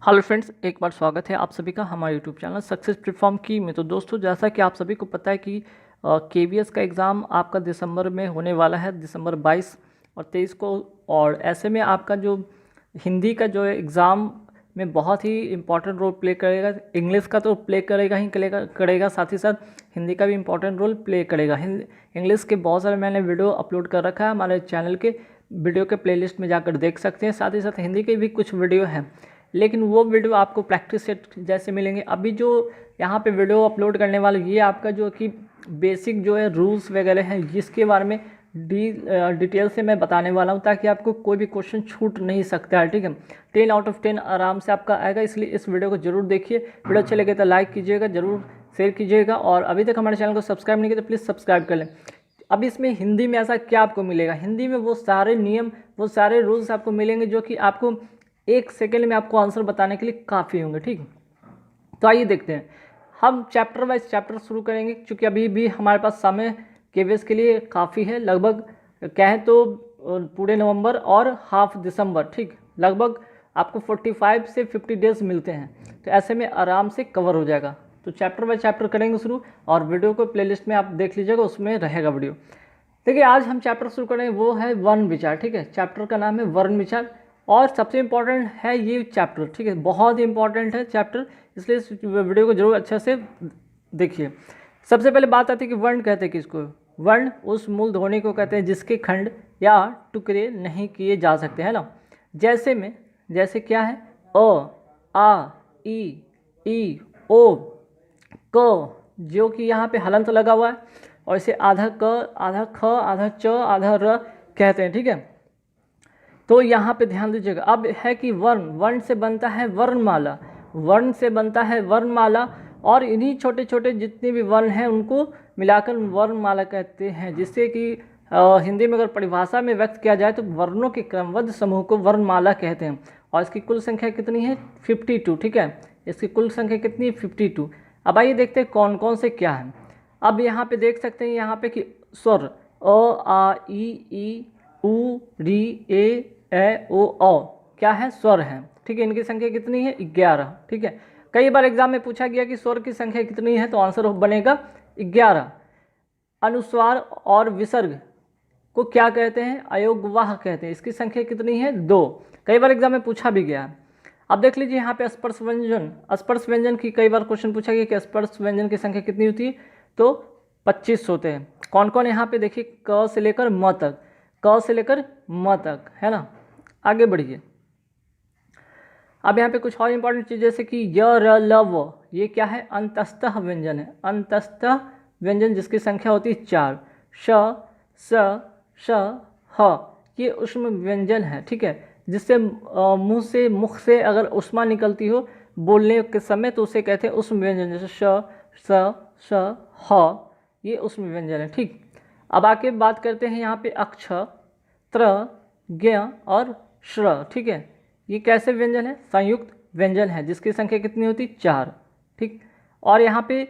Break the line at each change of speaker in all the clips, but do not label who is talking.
Hello friends, एक बार स्वागत है आप सभी का हमारे यूट्यूब चैनल सक्सेस प्लेटफॉर्म की में। तो दोस्तों, जैसा कि आप सभी को पता है कि केवीएस का एग्ज़ाम आपका दिसंबर में होने वाला है, दिसंबर 22 और 23 को। और ऐसे में आपका जो हिंदी का जो एग्ज़ाम में बहुत ही इम्पोर्टेंट रोल प्ले करेगा। इंग्लिश का तो प्ले करेगा ही करेगा, साथ ही साथ हिंदी का भी इम्पोर्टेंट रोल प्ले करेगा। इंग्लिश के बहुत सारे मैंने वीडियो अपलोड कर रखा है हमारे चैनल के वीडियो के प्लेलिस्ट में, जाकर देख सकते हैं। साथ ही साथ हिंदी के भी कुछ वीडियो हैं, लेकिन वो वीडियो आपको प्रैक्टिस सेट जैसे मिलेंगे। अभी जो यहाँ पे वीडियो अपलोड करने वाले, ये आपका जो कि बेसिक जो है रूल्स वगैरह हैं, जिसके बारे में डिटेल से मैं बताने वाला हूँ, ताकि आपको कोई भी क्वेश्चन छूट नहीं सकता है। ठीक है, 10 आउट ऑफ 10 आराम से आपका आएगा, इसलिए इस वीडियो को जरूर देखिए। वीडियो अच्छे लगे तो लाइक कीजिएगा, जरूर शेयर कीजिएगा, और अभी तक हमारे चैनल को सब्सक्राइब नहीं किया तो प्लीज़ सब्सक्राइब कर लें। अब इसमें हिंदी में ऐसा क्या आपको मिलेगा, हिंदी में वो सारे नियम, वो सारे रूल्स आपको मिलेंगे जो कि आपको 1 सेकेंड में आपको आंसर बताने के लिए काफ़ी होंगे। ठीक, तो आइए देखते हैं। हम चैप्टर वाइज चैप्टर शुरू करेंगे, क्योंकि अभी भी हमारे पास समय केवीएस के लिए काफ़ी है। लगभग कहें तो पूरे नवंबर और हाफ दिसंबर, ठीक, लगभग आपको 45 से 50 डेज मिलते हैं, तो ऐसे में आराम से कवर हो जाएगा। तो चैप्टर बाय चैप्टर करेंगे शुरू, और वीडियो को प्लेलिस्ट में आप देख लीजिएगा, उसमें रहेगा वीडियो। देखिए, आज हम चैप्टर शुरू करेंगे, वो है वर्ण विचार। ठीक है, चैप्टर का नाम है वर्ण विचार, और सबसे इम्पॉर्टेंट है ये चैप्टर। ठीक है, बहुत ही इंपॉर्टेंट है चैप्टर, इसलिए इस वीडियो को जरूर अच्छे से देखिए। सबसे पहले बात आती है कि वर्ण कहते हैं किसको। वर्ण उस मूल ध्वनि को कहते हैं जिसके खंड या टुकड़े नहीं किए जा सकते, है ना। जैसे क्या है, अ, आ, ई, ओ, क, जो कि यहाँ पे हलंत लगा हुआ है, और इसे आधा क, आधा ख, आधा च, आधा र कहते हैं। ठीक है, तो यहाँ पे ध्यान दीजिएगा। अब है कि वर्ण से बनता है वर्णमाला, वर्ण से बनता है वर्णमाला, और इन्हीं छोटे छोटे जितने भी वर्ण हैं उनको मिलाकर वर्णमाला कहते हैं। जिससे कि हिंदी में अगर परिभाषा में व्यक्त किया जाए तो वर्णों के क्रमबद्ध समूह को वर्णमाला कहते हैं। और इसकी कुल संख्या कितनी है, 52। ठीक है, इसकी कुल संख्या कितनी है, 52। अब आइए देखते हैं कौन कौन से क्या है। अब यहाँ पे देख सकते हैं यहाँ पे कि स्वर, अ, आ, ई, उ, री, ए, ओ, क्या है, स्वर है। ठीक है, इनकी संख्या कितनी है, 11। ठीक है, कई बार एग्जाम में पूछा गया कि स्वर की संख्या कितनी है, तो आंसर बनेगा 11। अनुस्वार और विसर्ग को क्या कहते हैं, अयोगवाह कहते हैं। इसकी संख्या कितनी है, 2। कई बार एग्जाम में पूछा भी गया है। अब देख लीजिए यहाँ पे स्पर्श व्यंजन की कई बार क्वेश्चन पूछा गया कि स्पर्श व्यंजन की संख्या कितनी होती है, तो 25 होते हैं। कौन कौन, यहाँ पे देखिए, क से लेकर म तक, क से लेकर म तक, है ना। आगे बढ़िए। अब यहाँ पे कुछ और इंपॉर्टेंट चीज़, जैसे कि य, र, ल, व, ये क्या है, अंतस्तः व्यंजन है। अंतस्तः व्यंजन जिसकी संख्या होती है 4। श, स, श, ह, ये ऊष्म व्यंजन है। ठीक है, जिससे मुख से अगर ऊष्मा निकलती हो बोलने के समय, तो उसे कहते हैं ऊष्म व्यंजन। जैसे श, स, श, ह, ये ऊष्म व्यंजन है। ठीक, अब आके बात करते हैं यहाँ पे अक्ष, त्र, ज्ञ और श्र। ठीक है, ये कैसे व्यंजन है, संयुक्त व्यंजन है, जिसकी संख्या कितनी होती, 4। ठीक, और यहाँ पे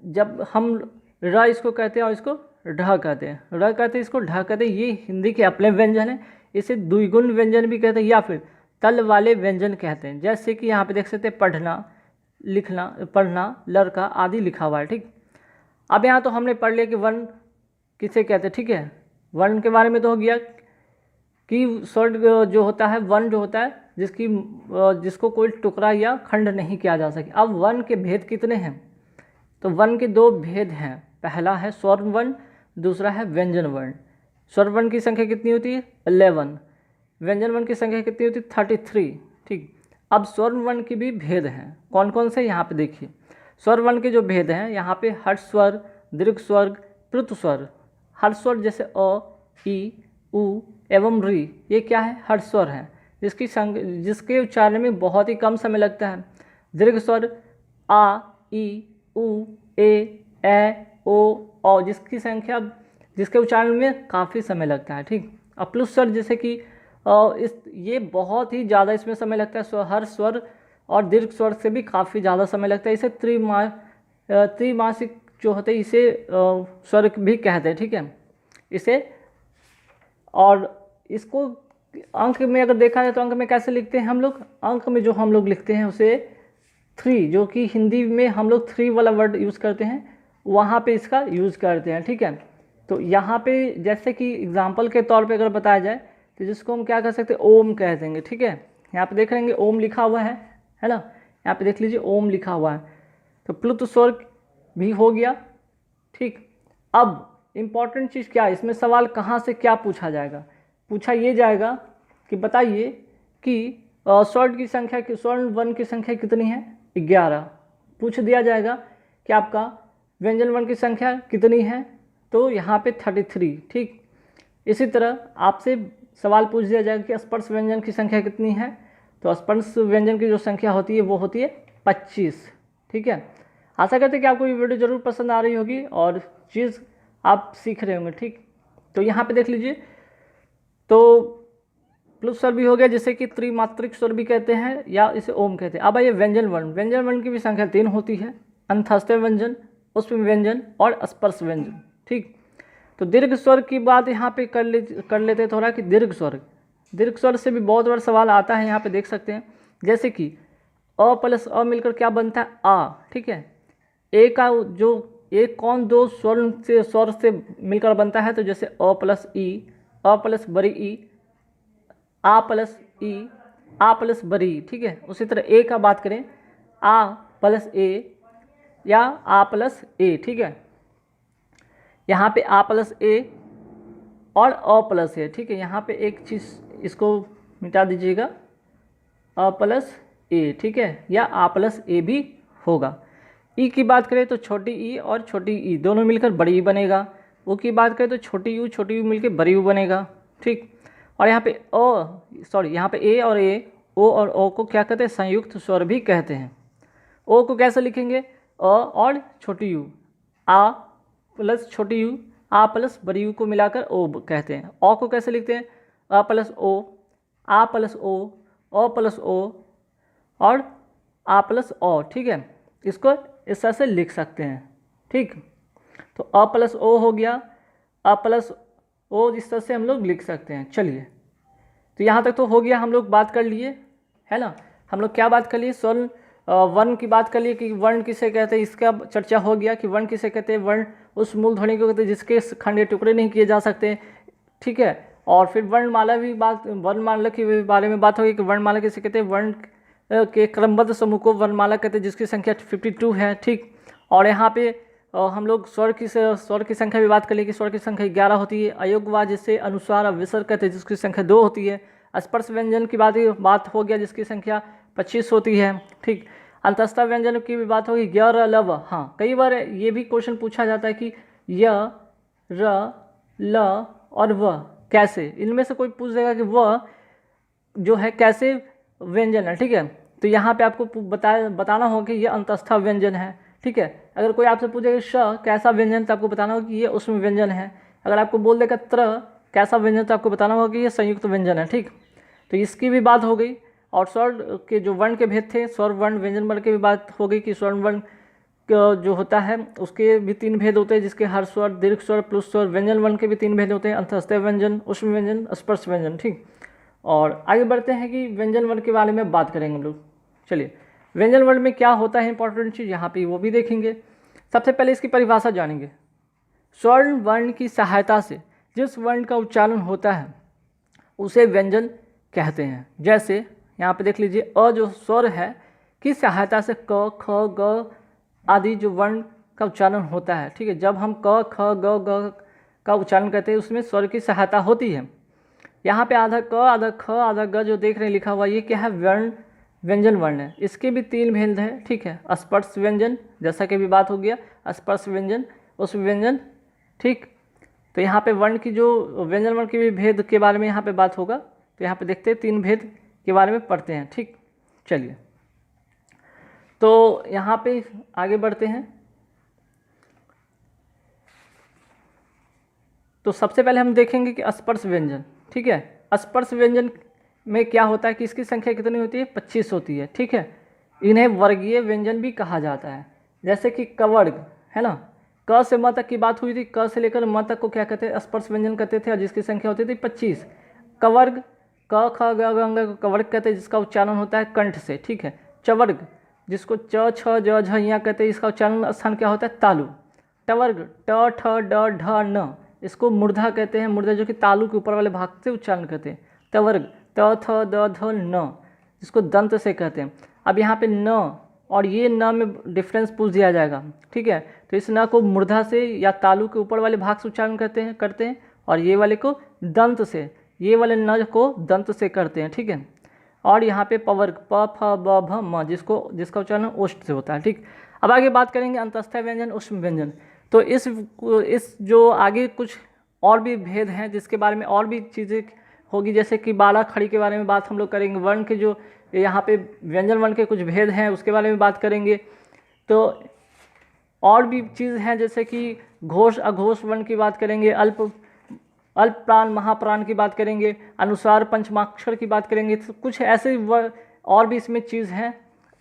जब हम र इसको कहते हैं और इसको ढ कहते हैं, र कहते हैं, इसको ढ कहते हैं, ये हिंदी के अपने व्यंजन है। इसे द्विगुण व्यंजन भी कहते हैं, या फिर तल वाले व्यंजन कहते हैं। जैसे कि यहाँ पे देख सकते हैं, पढ़ना, लिखना, पढ़ना, लड़का आदि लिखा हुआ है। ठीक, अब यहाँ तो हमने पढ़ लिया कि वर्ण किसे कहते हैं। ठीक है, वर्ण के बारे में तो हो गया कि स्वर जो होता है, वर्ण जो होता है जिसको कोई टुकड़ा या खंड नहीं किया जा सके। अब वर्ण के भेद कितने हैं, तो वर्ण के 2 भेद हैं। पहला है स्वर वर्ण, दूसरा है व्यंजन वर्ण। स्वर वर्ण की संख्या कितनी होती है, 11। व्यंजन वर्ण की संख्या कितनी होती है, 33। ठीक, अब स्वर वर्ण के भी भेद हैं। कौन कौन से, यहाँ पे देखिए। स्वर वर्ण के जो भेद हैं, यहाँ पे हर्ष स्वर, दीर्घ स्वर, प्लुत स्वर। हर्ष स्वर जैसे अ, ई, उ एवं री, ये क्या है, हर्ष स्वर है, जिसके उच्चारण में बहुत ही कम समय लगता है। दीर्घ स्वर आ, ई, उ, ए, ओ, जिसके उच्चारण में काफ़ी समय लगता है। ठीक, अब प्लुत स्वर जैसे कि ये बहुत ही ज़्यादा इसमें समय लगता है। हर्ष स्वर और दीर्घ स्वर से भी काफ़ी ज़्यादा समय लगता है। इसे त्रिमासिक जो होते हैं, इसे स्वर भी कहते हैं। ठीक है, इसे, और इसको अंक में अगर देखा जाए तो अंक में कैसे लिखते हैं हम लोग, अंक में जो हम लोग लिखते हैं उसे 3, जो कि हिंदी में हम लोग 3 वाला वर्ड यूज़ करते हैं, वहाँ पे इसका यूज़ करते हैं। ठीक है, तो यहाँ पे जैसे कि एग्जाम्पल के तौर पे अगर बताया जाए तो जिसको हम क्या कर सकते हैं, ओम कह देंगे। ठीक है, यहाँ पे देख लेंगे ओम लिखा हुआ है ना, यहाँ पे देख लीजिए ओम लिखा हुआ है, तो प्लुत स्वर भी हो गया। ठीक, अब इम्पॉर्टेंट चीज़ क्या है, इसमें सवाल कहाँ से क्या पूछा जाएगा, पूछा ये जाएगा कि बताइए कि स्वर्ण की संख्या, स्वर्ण वर्ण की संख्या कितनी है, 11। पूछ दिया जाएगा कि आपका व्यंजन वर्ण की संख्या कितनी है, तो यहाँ पे 33। ठीक, इसी तरह आपसे सवाल पूछ दिया जाएगा कि स्पर्श व्यंजन की संख्या कितनी है, तो स्पर्श व्यंजन की जो संख्या होती है वो होती है 25। ठीक है, आशा करते हैं कि आपको ये वीडियो ज़रूर पसंद आ रही होगी और चीज़ आप सीख रहे होंगे। ठीक, तो यहाँ पे देख लीजिए, तो प्लुत स्वर भी हो गया, जिसे कि त्रिमात्रिक स्वर भी कहते हैं या इसे ओम कहते हैं। अब आइए व्यंजन वर्ण, व्यंजन वर्ण की भी संख्या 3 होती है, अंतःस्थ व्यंजन, उष्म व्यंजन और स्पर्श व्यंजन। ठीक, तो दीर्घ स्वर की बात यहाँ पे कर लेते हैं थोड़ा, कि दीर्घ स्वर से भी बहुत बार सवाल आता है, यहाँ पे देख सकते हैं। जैसे कि अ प्लस अ मिलकर क्या बनता है, आ। ठीक है, ए का जो एक कौन दो स्वर से मिलकर बनता है, तो जैसे अ प्लस ई, अ प्लस बड़ी ई, आ प्लस ई, आ प्लस बड़ी। ठीक है, उसी तरह ए का बात करें, आ प्लस ए या आ प्लस ए। ठीक है, यहाँ पे आ प्लस ए और अ प्लस ए। ठीक है, यहाँ पे एक चीज़ इसको मिटा दीजिएगा, अ प्लस ए। ठीक है, या आ प्लस ए भी होगा। ई की बात करें तो छोटी ई और छोटी ई दोनों मिलकर बड़ी ई बनेगा। ओ की बात करें तो छोटी यू मिलकर बड़ी यू बनेगा। ठीक, और यहाँ पे यहाँ पे ए और ए, ओ और ओ को क्या कहते हैं, संयुक्त स्वर भी कहते हैं। ओ को कैसे लिखेंगे, अ और छोटी यू, आ प्लस छोटी यू, आ प्लस बड़ी यू को मिलाकर ओ कहते हैं। ओ को कैसे लिखते हैं, अ प्लस ओ, आ प्लस ओ, ओ प्लस ओ और आ प्लस ओ। ठीक है, इसको इस तरह से लिख सकते हैं। ठीक, तो अ प्लस ओ हो गया, अ प्लस ओ इस तरह से हम लोग लिख सकते हैं। चलिए, तो यहाँ तक तो हो गया, हम लोग बात कर लिए, है ना। हम लोग क्या बात कर लिए, स्वर्ण वर्ण की बात कर लिए कि वर्ण किसे कहते हैं, इसका चर्चा हो गया कि वर्ण किसे कहते हैं, वर्ण उस मूल ध्वनि को कहते हैं जिसके खंड या टुकड़े नहीं किए जा सकते। ठीक है, और फिर वर्णमाला भी वर्णमाला के बारे में बात होगी कि वर्णमाला किसे कहते हैं, वर्ण के क्रमबद्ध समूह को वर्णमाला कहते हैं जिसकी संख्या 52 है। ठीक, और यहाँ पे हम लोग स्वर की संख्या भी बात कर ली कि स्वर की संख्या 11 होती है। अयोग्यवाद जिसे अनुस्वार विसर्ग कहते हैं जिसकी संख्या 2 होती है। स्पर्श व्यंजन की बात हो गया जिसकी संख्या 25 होती है। ठीक, अंतस्थ व्यंजन की भी बात होगी, य र ल व। हाँ, कई बार ये भी क्वेश्चन पूछा जाता है कि य र ल और व कैसे, इनमें से कोई पूछ देगा कि व जो है कैसे व्यंजन है। ठीक है, तो यहाँ पे आपको बताना होगा कि ये अंतस्थ व्यंजन है। ठीक है, अगर कोई आपसे पूछेगा श कैसा व्यंजन, तो आपको बताना होगा कि ये उष्म व्यंजन है। अगर आपको बोल देगा त्र कैसा व्यंजन, तो आपको बताना होगा कि ये संयुक्त व्यंजन है। ठीक, तो इसकी भी बात हो गई। और स्वर के जो वर्ण के भेद थे, स्वर वर्ण व्यंजन वर्ण की भी बात हो गई कि स्वर्ण वर्ण जो होता है उसके भी 3 भेद होते हैं, जिसके हर स्वर, दीर्घ स्वर, प्लुत स्वर। व्यंजन वर्ण के भी 3 भेद होते हैं, अंतस्थ व्यंजन, उष्म व्यंजन, स्पर्श व्यंजन। ठीक, और आगे बढ़ते हैं कि व्यंजन वर्ण के बारे में बात करेंगे हम लोग। चलिए, व्यंजन वर्ण में क्या होता है इंपॉर्टेंट चीज़, यहाँ पे वो भी देखेंगे। सबसे पहले इसकी परिभाषा जानेंगे। स्वर्ण वर्ण की सहायता से जिस वर्ण का उच्चारण होता है उसे व्यंजन कहते हैं। जैसे यहाँ पे देख लीजिए, अ जो स्वर है की सहायता से क, ख, ग आदि जो वर्ण का उच्चारण होता है। ठीक है, जब हम क, ख, ग का उच्चारण करते हैं उसमें स्वर की सहायता होती है। यहाँ पे आधा क, आधा ख, आधा ग जो देख रहे हैं लिखा हुआ, ये क्या है, व्यंजन वर्ण है। इसके भी 3 भेद हैं। ठीक है, स्पर्श व्यंजन जैसा कि भी बात हो गया, स्पर्श व्यंजन, उष्म व्यंजन। ठीक, तो यहाँ पे वर्ण की जो व्यंजन वर्ण के भी भेद के बारे में यहाँ पे बात होगा। तो यहाँ पे देखते हैं 3 भेद के बारे में पढ़ते हैं। ठीक, चलिए, तो यहाँ पे आगे बढ़ते हैं। तो सबसे पहले हम देखेंगे कि स्पर्श व्यंजन। ठीक है, स्पर्श व्यंजन में क्या होता है कि इसकी संख्या कितनी होती है, 25 होती है। ठीक है, इन्हें वर्गीय व्यंजन भी कहा जाता है। जैसे कि कवर्ग है ना, क से म तक की बात हुई थी, क से लेकर म तक को क्या कहते हैं, स्पर्श व्यंजन कहते थे, और जिसकी संख्या होती थी 25। कवर्ग क ख ग घ ङ को कवर्ग कहते हैं, जिसका उच्चारण होता है कंठ से, ठीक है। चवर्ग, जिसको च छ ज झ यहाँ कहते हैं, इसका उच्चारण स्थान क्या होता है तालु। टवर्ग, ट ठ ड ढ न, इसको मूर्धा कहते हैं, मूर्धा जो कि तालु के ऊपर वाले भाग से उच्चारण करते हैं। टवर्ग, त थ द ध न, जिसको दंत से कहते हैं। अब यहाँ पे न और ये न में डिफरेंस पूछ दिया जाएगा, ठीक है। तो इस न को मूर्धा से या तालु के ऊपर वाले भाग से उच्चारण करते हैं और ये वाले को दंत से, ये वाले न को दंत से करते हैं, ठीक है। और यहाँ पे पवर्ग, प फ ब भ म, जिसका उच्चारण ओष्ठ से होता है, ठीक। अब आगे बात करेंगे अंतस्थ व्यंजन, ऊष्म व्यंजन। तो इस जो आगे कुछ और भी भेद हैं जिसके बारे में और भी चीज़ें होगी, जैसे कि बाला खड़ी के बारे में बात हम लोग करेंगे। वर्ण के जो यहाँ पे व्यंजन वर्ण के कुछ भेद हैं उसके बारे में बात करेंगे। तो और भी चीज़ हैं जैसे कि घोष अघोष वर्ण की बात करेंगे, अल्प प्राण महाप्राण की बात करेंगे, अनुस्वार पंचमाक्षर की बात करेंगे। तो कुछ ऐसे और भी इसमें चीज़ हैं,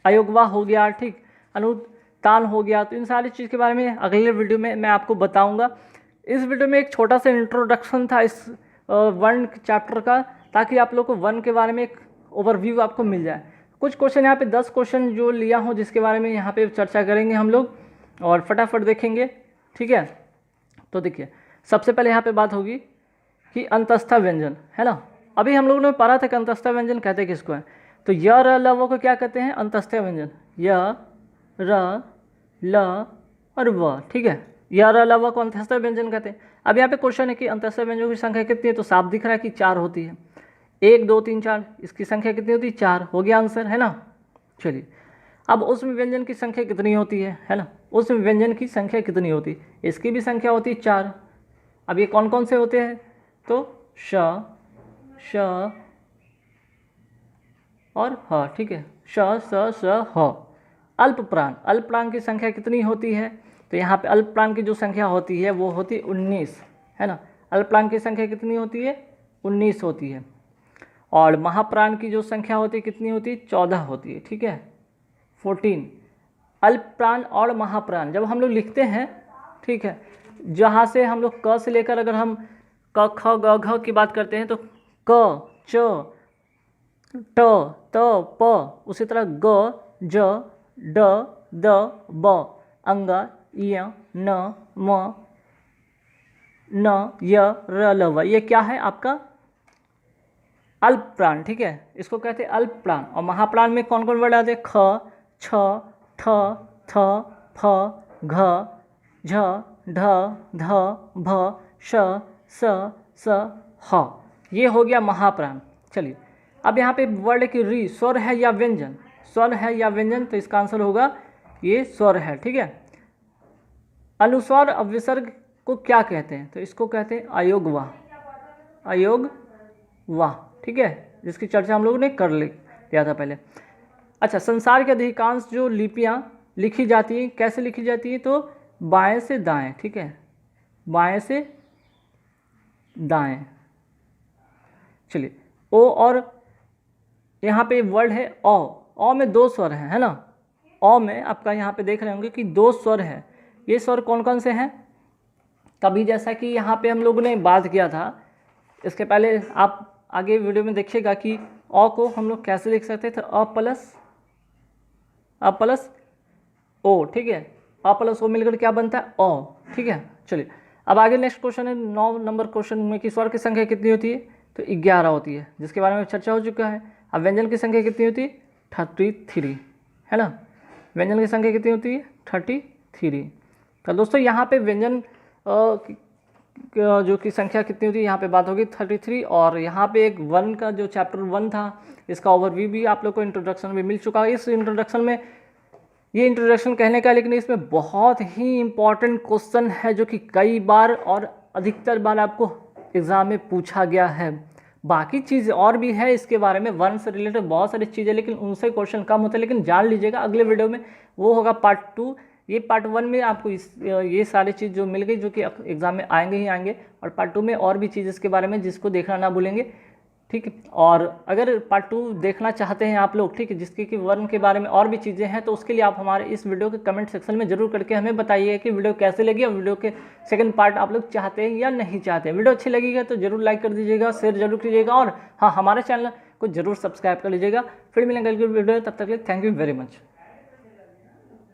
अयोगवा हो गया, ठीक, अनुतान हो गया। तो इन सारी चीज़ के बारे में अगले वीडियो में मैं आपको बताऊंगा। इस वीडियो में एक छोटा सा इंट्रोडक्शन था इस वर्ण चैप्टर का, ताकि आप लोग को वर्ण के बारे में एक ओवरव्यू आपको मिल जाए। कुछ क्वेश्चन यहाँ पे 10 क्वेश्चन जो लिया हूँ जिसके बारे में यहाँ पे चर्चा करेंगे हम लोग और फटाफट देखेंगे, ठीक है। तो देखिए सबसे पहले यहाँ पे बात होगी कि अंतस्थ व्यंजन, है ना। अभी हम लोगों ने पढ़ा था कि अंतस्थ व्यंजन कहते किसको है। तो य र ल व को क्या कहते हैं, अंतस्थ व्यंजन। य र ल और व, ठीक है। य र ल व को अंतस्थ व्यंजन कहते हैं। अब यहाँ पे क्वेश्चन है कि अंतस्थ व्यंजनों की संख्या कितनी है, तो साफ दिख रहा है कि 4 होती है। 1 2 3 4, इसकी संख्या कितनी होती है, 4, हो गया आंसर, है ना। चलिए अब उसमें व्यंजन की संख्या कितनी होती है ना। उसमें व्यंजन की संख्या कितनी होती है, इसकी भी संख्या होती है 4। अब ये कौन कौन से होते हैं, तो श और ह, ठीक है। श स ह। अल्प प्राण की संख्या कितनी होती है, तो यहाँ पे अल्प प्राण की जो संख्या होती है वो होती है 19, है ना। अल्प प्राण की संख्या कितनी होती है, 19 होती है। और महाप्राण की जो संख्या होती है कितनी होती है, 14 होती है, ठीक है, 14। अल्प प्राण और महाप्राण जब हम लोग लिखते हैं, ठीक है, जहाँ से हम लोग क से लेकर अगर हम क ख ग घ की बात करते हैं तो क च ट त प, उसी तरह ग ज ड द ब, अंग य न म न य र ल व, ये क्या है आपका अल्प प्राण, ठीक है, इसको कहते हैं अल्प प्राण। और महाप्राण में कौन कौन वर्ड आते हैं, ख छ ठ थ फ घ झ ढ ध भ श स ह, ये हो गया महाप्राण। चलिए अब यहाँ पे वर्ड है कि री, स्वर है या व्यंजन, स्वर है या व्यंजन, तो इसका आंसर होगा ये स्वर है, ठीक है। अनुस्वार अविसर्ग को क्या कहते हैं, तो इसको कहते हैं अयोगवा, अयोगवा, ठीक है, जिसकी चर्चा हम लोगों ने कर लिया था पहले। अच्छा, संसार के अधिकांश जो लिपियाँ लिखी जाती हैं कैसे लिखी जाती है, तो बाएं से दाएं, ठीक है, बाएं से दाएं। चलिए ओ, और यहाँ पे वर्ड है औ में 2 स्वर हैं, है ना। औ में आपका यहाँ पे देख रहे होंगे कि 2 स्वर है। ये स्वर कौन कौन से हैं, तभी जैसा कि यहाँ पे हम लोगों ने बात किया था, इसके पहले आप आगे वीडियो में देखिएगा कि औ को हम लोग कैसे लिख सकते थे, अ प्लस ओ, ठीक है, अ प्लस ओ मिलकर क्या बनता है, औ, ठीक है। चलिए अब आगे नेक्स्ट क्वेश्चन है 9 नंबर क्वेश्चन में कि स्वर की संख्या कितनी होती है, तो 11 होती है, जिसके बारे में चर्चा हो चुका है। अब व्यंजन की संख्या कितनी होती है, 33, है ना। व्यंजन की संख्या कितनी होती है, 33। तो दोस्तों यहाँ पे व्यंजन जो की संख्या कितनी होती है यहाँ पे बात होगी 33। और यहाँ पे एक वर्ण का जो चैप्टर 1 था इसका ओवरव्यू भी आप लोग को इंट्रोडक्शन में मिल चुका है। इस इंट्रोडक्शन में ये इंट्रोडक्शन कहने का, लेकिन इसमें बहुत ही इंपॉर्टेंट क्वेश्चन है जो कि कई बार और अधिकतर बार आपको एग्ज़ाम में पूछा गया है। बाकी चीज़ और भी है इसके बारे में, वर्ण से रिलेटेड बहुत सारी चीज़ें, लेकिन उनसे क्वेश्चन कम होते हैं। लेकिन जान लीजिएगा अगले वीडियो में वो होगा पार्ट 2। ये पार्ट 1 में आपको ये सारी चीज़ जो मिल गई जो कि एग्ज़ाम में आएंगे ही आएंगे, और पार्ट 2 में और भी चीज़ इसके बारे में जिसको देखना ना भूलेंगे। ठीक है। और अगर पार्ट 2 देखना चाहते हैं आप लोग, ठीक है, जिसके कि वर्म के बारे में और भी चीज़ें हैं, तो उसके लिए आप हमारे इस वीडियो के कमेंट सेक्शन में जरूर करके हमें बताइए कि वीडियो कैसे लगी और वीडियो के सेकंड पार्ट आप लोग चाहते हैं या नहीं चाहते हैं। वीडियो अच्छी लगेगी तो जरूर लाइक कर दीजिएगा, शेयर जरूर कीजिएगा और हाँ, हमारे चैनल को जरूर सब्सक्राइब कर लीजिएगा। फिर मिलेंगे अगली वीडियो, तब तक के लिए थैंक यू वेरी मच।